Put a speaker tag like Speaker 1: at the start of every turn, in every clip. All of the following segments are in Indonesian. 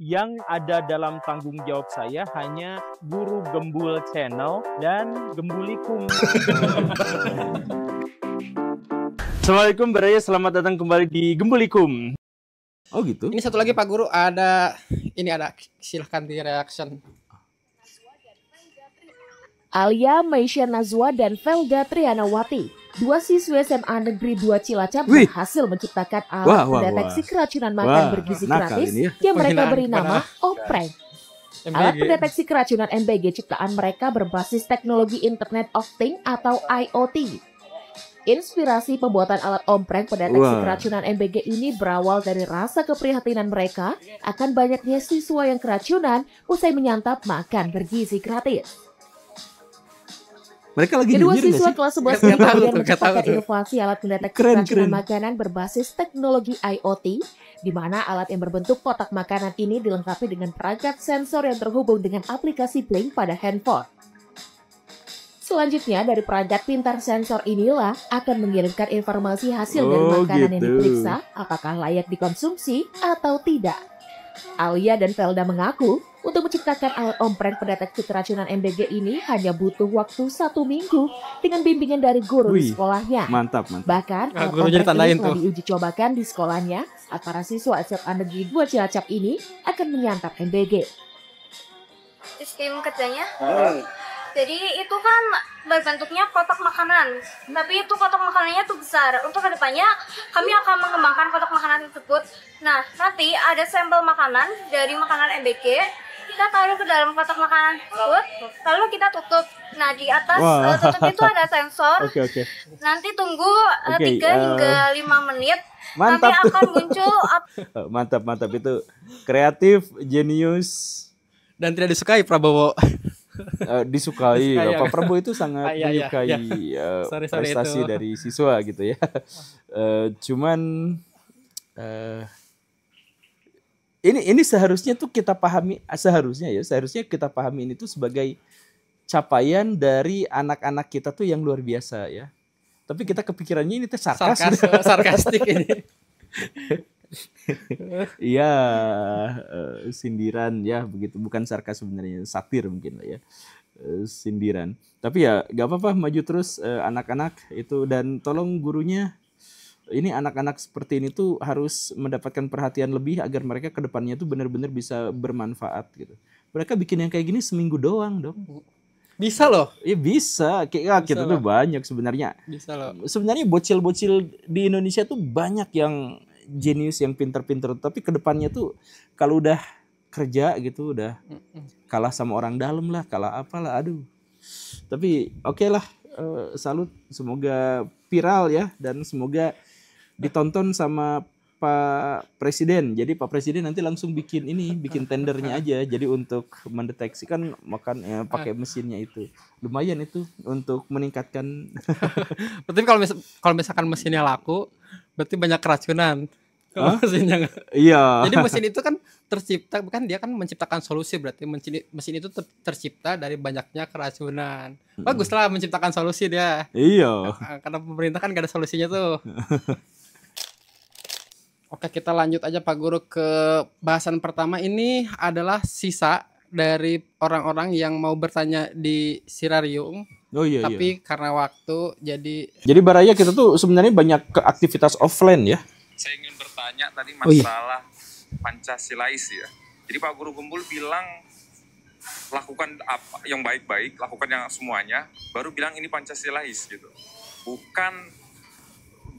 Speaker 1: Yang ada dalam tanggung jawab saya hanya Guru Gembul Channel dan Gembulikum. Assalamualaikum Baraya, selamat datang kembali di Gembulikum.
Speaker 2: Oh gitu.
Speaker 3: Ini satu lagi Pak Guru, ada silahkan di reaction.
Speaker 4: Alia Maisha Nazwa dan Velda Trianawati, dua siswi SMA Negeri 2 Cilacap berhasil menciptakan alat pendeteksi keracunan makan bergizi gratis yang mereka beri nama Opreng. Alat pendeteksi keracunan MBG ciptaan mereka berbasis teknologi Internet of Things atau IoT. Inspirasi pembuatan alat Opreng pendeteksi keracunan MBG ini berawal dari rasa keprihatinan mereka akan banyaknya siswa yang keracunan usai menyantap makan bergizi gratis.
Speaker 2: Mereka lagi
Speaker 4: kedua siswa kelas 11 ini kemudian menciptakan inovasi alat pendeteksi keracunan makanan berbasis teknologi IoT, di mana alat yang berbentuk kotak makanan ini dilengkapi dengan perangkat sensor yang terhubung dengan aplikasi Blink pada handphone. Selanjutnya, dari perangkat pintar sensor inilah akan mengirimkan informasi hasil dari makanan yang diperiksa, apakah layak dikonsumsi atau tidak. Alia dan Velda mengaku, untuk menciptakan alat Opreng pendeteksi keracunan MBG ini hanya butuh waktu 1 minggu dengan bimbingan dari guru di sekolahnya.
Speaker 2: Mantap.
Speaker 4: Bahkan, alat Opreng ini telah diuji cobakan di sekolahnya saat para siswa SMA Negeri 2 Cilacap ini akan menyantap MBG.
Speaker 5: Sistem kerjanya? Jadi itu kan berbentuknya kotak makanan, tapi itu kotak makanannya tuh besar. Untuk kedepannya kami akan mengembangkan kotak makanan tersebut. Nah, nanti ada sampel makanan dari makanan MBG, kita taruh ke dalam kotak makanan tersebut, lalu kita tutup. Nah, di atas tutup itu ada sensor. Nanti tunggu 3 hingga 5 menit.
Speaker 2: Mantap,
Speaker 5: nanti akan muncul.
Speaker 2: Mantap itu kreatif, jenius,
Speaker 3: dan tidak disukai Prabowo.
Speaker 2: Disukai. Pak Prabowo itu sangat menyukai prestasi itu dari siswa gitu ya. Cuman ini seharusnya tuh kita pahami, seharusnya kita pahami ini tuh sebagai capaian dari anak-anak kita tuh yang luar biasa ya. Tapi kita kepikirannya ini tuh
Speaker 3: sarkastik ini.
Speaker 2: Iya, sindiran ya begitu, bukan sarkas sebenarnya, satir mungkin lah ya, sindiran. Tapi ya gak apa-apa, maju terus anak-anak itu, dan tolong gurunya, ini anak-anak seperti ini tuh harus mendapatkan perhatian lebih agar mereka kedepannya tuh benar-benar bisa bermanfaat gitu. Mereka bikin yang kayak gini seminggu doang dong.
Speaker 3: Bisa loh.
Speaker 2: Iya bisa. Kita tuh banyak sebenarnya.
Speaker 3: Bisa loh.
Speaker 2: Sebenarnya bocil-bocil di Indonesia tuh banyak yang jenius, yang pinter-pinter, tapi kedepannya tuh kalau udah kerja gitu udah kalah sama orang dalam lah, kalah apalah, aduh. Tapi oke lah, salut, semoga viral ya, dan semoga ditonton sama Pak Presiden. Jadi Pak Presiden nanti langsung bikin tendernya aja, jadi untuk mendeteksi kan makan ya, pakai mesinnya itu lumayan itu untuk meningkatkan.
Speaker 3: Berarti kalau misalkan mesinnya laku, berarti banyak keracunan. Mesinnya
Speaker 2: iya.
Speaker 3: Jadi mesin itu kan tercipta, kan dia kan menciptakan solusi, berarti mesin itu tercipta dari banyaknya keracunan. Baguslah menciptakan solusi dia.
Speaker 2: Iya.
Speaker 3: Karena pemerintah kan gak ada solusinya tuh. Oke, kita lanjut aja Pak Guru ke bahasan pertama. Ini adalah sisa dari orang-orang yang mau bertanya di Sirarium. Tapi karena waktu jadi
Speaker 2: Baraya, kita tuh sebenarnya banyak ke aktivitas offline ya.
Speaker 6: Saya ingin bertanya tadi masalah Pancasilais ya. Jadi Pak Guru Gembul bilang lakukan apa yang baik-baik, lakukan yang semuanya, baru bilang ini Pancasilais gitu. Bukan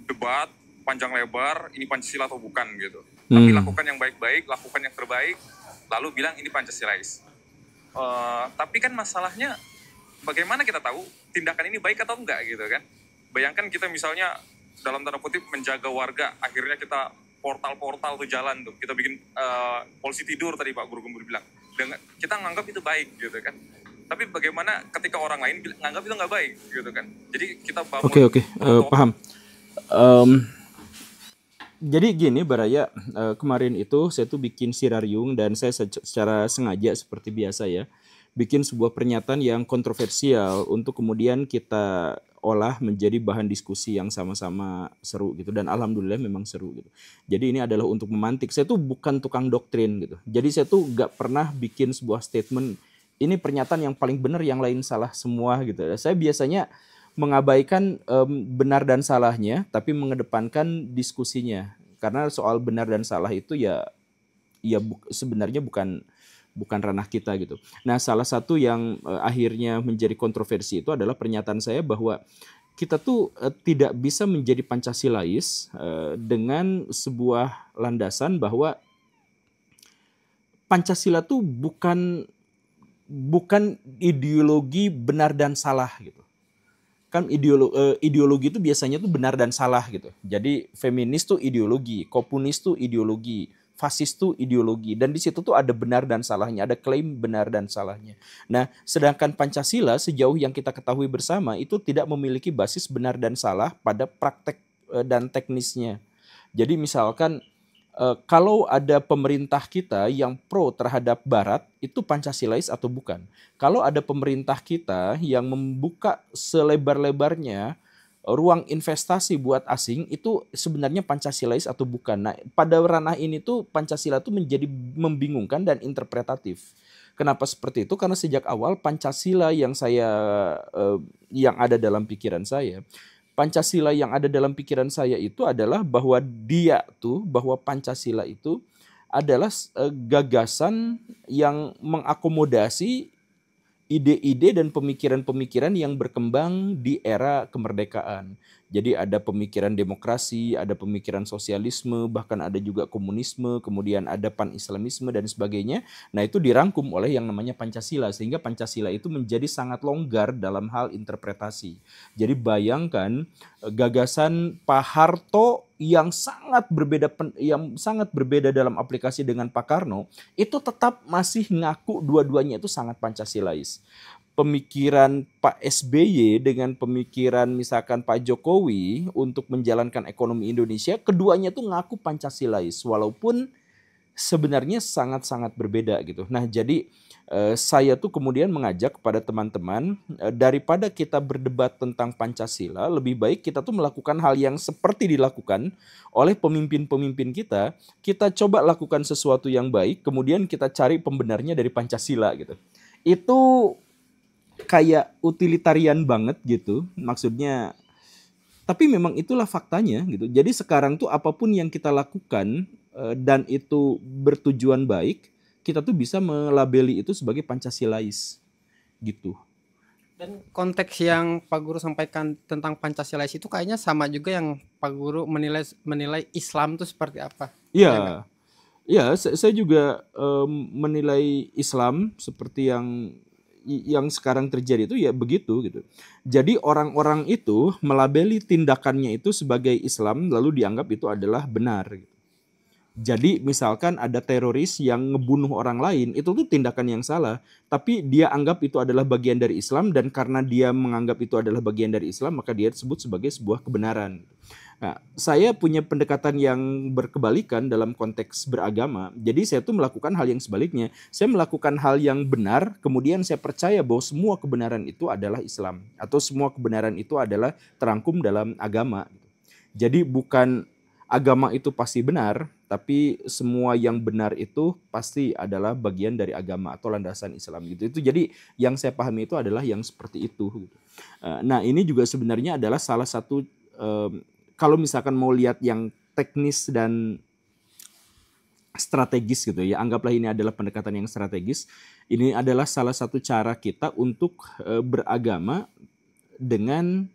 Speaker 6: debat panjang lebar ini Pancasila atau bukan gitu. Tapi lakukan yang baik-baik, lakukan yang terbaik, lalu bilang ini Pancasilais. Tapi kan masalahnya bagaimana kita tahu tindakan ini baik atau enggak gitu kan? Bayangkan kita misalnya dalam tanda kutip menjaga warga, akhirnya kita portal-portal tuh jalan tuh, kita bikin polisi tidur tadi Pak Guru Gembul bilang. Dengan kita nganggap itu baik gitu kan. Tapi bagaimana ketika orang lain nganggap itu nggak baik gitu kan? Jadi kita bangun.
Speaker 2: Oke, paham. Jadi gini Baraya, kemarin itu saya tuh bikin Sirarium, dan saya secara sengaja seperti biasa ya bikin sebuah pernyataan yang kontroversial untuk kemudian kita olah menjadi bahan diskusi yang sama-sama seru gitu, dan alhamdulillah memang seru gitu. Jadi ini adalah untuk memantik. Saya tuh bukan tukang doktrin gitu. Jadi saya tuh nggak pernah bikin sebuah statement ini pernyataan yang paling benar, yang lain salah semua gitu. Saya biasanya mengabaikan benar dan salahnya, tapi mengedepankan diskusinya. Karena soal benar dan salah itu ya sebenarnya bukan ranah kita gitu. Nah, salah satu yang akhirnya menjadi kontroversi itu adalah pernyataan saya bahwa kita tuh tidak bisa menjadi Pancasilais dengan sebuah landasan bahwa Pancasila tuh bukan ideologi benar dan salah gitu. Kan ideologi itu biasanya tuh benar dan salah gitu. Jadi feminis tuh ideologi, komunis tuh ideologi, fasis itu ideologi, dan di situ tuh ada benar dan salahnya, ada klaim benar dan salahnya. Nah, sedangkan Pancasila sejauh yang kita ketahui bersama itu tidak memiliki basis benar dan salah pada praktek dan teknisnya. Jadi misalkan kalau ada pemerintah kita yang pro terhadap Barat, itu Pancasilais atau bukan? Kalau ada pemerintah kita yang membuka selebar-lebarnya ruang investasi buat asing, itu sebenarnya Pancasilais atau bukan? Nah, pada ranah ini tuh Pancasila tuh menjadi membingungkan dan interpretatif. Kenapa seperti itu? Karena sejak awal Pancasila yang ada dalam pikiran saya, Pancasila yang ada dalam pikiran saya itu adalah bahwa bahwa Pancasila itu adalah gagasan yang mengakomodasi ide-ide dan pemikiran-pemikiran yang berkembang di era kemerdekaan. Jadi ada pemikiran demokrasi, ada pemikiran sosialisme, bahkan ada juga komunisme, kemudian ada pan-islamisme dan sebagainya. Nah, itu dirangkum oleh yang namanya Pancasila, sehingga Pancasila itu menjadi sangat longgar dalam hal interpretasi. Jadi bayangkan gagasan Pak Harto yang sangat berbeda dalam aplikasi dengan Pak Karno, itu tetap masih ngaku dua-duanya itu sangat Pancasilais. Pemikiran Pak SBY dengan pemikiran misalkan Pak Jokowi untuk menjalankan ekonomi Indonesia, keduanya tuh ngaku Pancasilais walaupun sebenarnya sangat-sangat berbeda gitu. Nah, jadi saya tuh kemudian mengajak kepada teman-teman, daripada kita berdebat tentang Pancasila, lebih baik kita tuh melakukan hal yang seperti dilakukan oleh pemimpin-pemimpin kita. Kita coba lakukan sesuatu yang baik, kemudian kita cari pembenarnya dari Pancasila gitu. Itu kayak utilitarian banget gitu, maksudnya. Tapi memang itulah faktanya gitu. Jadi sekarang tuh apapun yang kita lakukan dan itu bertujuan baik, kita tuh bisa melabeli itu sebagai Pancasilais gitu.
Speaker 3: Dan konteks yang Pak Guru sampaikan tentang Pancasilais itu kayaknya sama juga yang Pak Guru menilai Islam itu seperti apa?
Speaker 2: Iya. Ya, saya juga menilai Islam seperti yang sekarang terjadi itu ya begitu gitu. Jadi orang-orang itu melabeli tindakannya itu sebagai Islam lalu dianggap itu adalah benar gitu. Jadi misalkan ada teroris yang ngebunuh orang lain, itu tuh tindakan yang salah, tapi dia anggap itu adalah bagian dari Islam, dan karena dia menganggap itu adalah bagian dari Islam, maka dia disebut sebagai sebuah kebenaran. Nah, saya punya pendekatan yang berkebalikan dalam konteks beragama. Jadi saya tuh melakukan hal yang sebaliknya. Saya melakukan hal yang benar, kemudian saya percaya bahwa semua kebenaran itu adalah Islam, atau semua kebenaran itu adalah terangkum dalam agama. Jadi bukan agama itu pasti benar, tapi semua yang benar itu pasti adalah bagian dari agama atau landasan Islam gitu. Itu jadi yang saya pahami itu adalah yang seperti itu gitu. Nah, ini juga sebenarnya adalah salah satu kalau misalkan mau lihat yang teknis dan strategis gitu ya, anggaplah ini adalah pendekatan yang strategis. Ini adalah salah satu cara kita untuk beragama dengan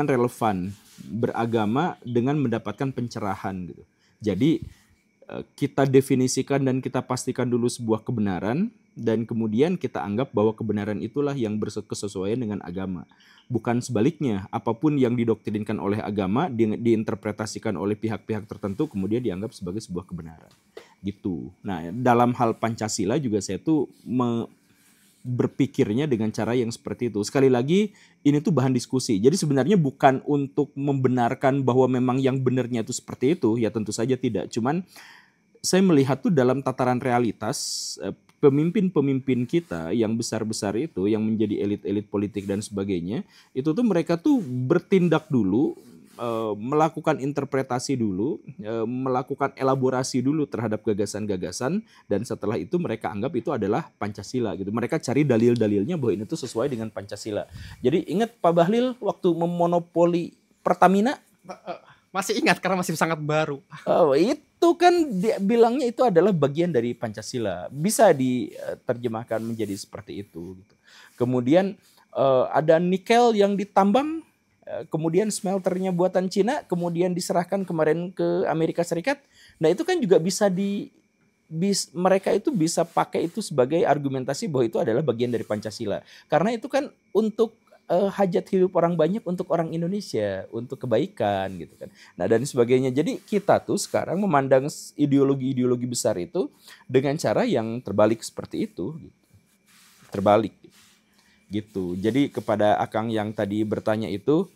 Speaker 2: relevan, beragama dengan mendapatkan pencerahan gitu. Jadi kita definisikan dan kita pastikan dulu sebuah kebenaran, dan kemudian kita anggap bahwa kebenaran itulah yang berkesesuaian dengan agama. Bukan sebaliknya, apapun yang didoktrinkan oleh agama diinterpretasikan oleh pihak-pihak tertentu kemudian dianggap sebagai sebuah kebenaran. Gitu. Nah, dalam hal Pancasila juga saya tuh berpikirnya dengan cara yang seperti itu. Sekali lagi, ini tuh bahan diskusi. Jadi sebenarnya bukan untuk membenarkan bahwa memang yang benarnya itu seperti itu, ya tentu saja tidak. Cuman saya melihat tuh dalam tataran realitas, pemimpin-pemimpin kita yang besar-besar itu, yang menjadi elit-elit politik dan sebagainya, itu tuh mereka tuh bertindak dulu, melakukan interpretasi dulu, melakukan elaborasi dulu terhadap gagasan-gagasan, dan setelah itu mereka anggap itu adalah Pancasila gitu. Mereka cari dalil-dalilnya bahwa ini tuh sesuai dengan Pancasila. Jadi ingat Pak Bahlil waktu memonopoli Pertamina?
Speaker 3: Masih ingat karena masih sangat baru.
Speaker 2: Oh, itu kan dia bilangnya itu adalah bagian dari Pancasila. Bisa diterjemahkan menjadi seperti itu gitu. Kemudian ada nikel yang ditambang, kemudian smelternya buatan Cina, kemudian diserahkan kemarin ke Amerika Serikat. Nah, itu kan juga bisa mereka itu bisa pakai itu sebagai argumentasi bahwa itu adalah bagian dari Pancasila. Karena itu kan untuk hajat hidup orang banyak, untuk orang Indonesia, untuk kebaikan gitu kan. Nah, dan sebagainya. Jadi kita tuh sekarang memandang ideologi-ideologi besar itu dengan cara yang terbalik seperti itu gitu. Terbalik gitu. Jadi kepada Akang yang tadi bertanya itu,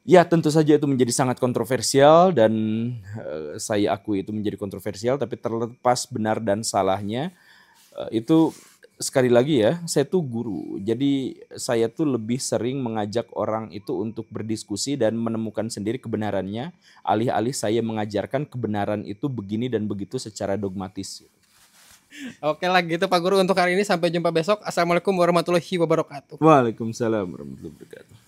Speaker 2: ya tentu saja itu menjadi sangat kontroversial, dan saya akui itu menjadi kontroversial, tapi terlepas benar dan salahnya, itu sekali lagi ya, saya tuh guru. Jadi saya tuh lebih sering mengajak orang itu untuk berdiskusi dan menemukan sendiri kebenarannya, alih-alih saya mengajarkan kebenaran itu begini dan begitu secara dogmatis.
Speaker 3: Oke lah gitu Pak Guru, untuk hari ini sampai jumpa besok. Assalamualaikum warahmatullahi wabarakatuh.
Speaker 2: Waalaikumsalam warahmatullahi wabarakatuh.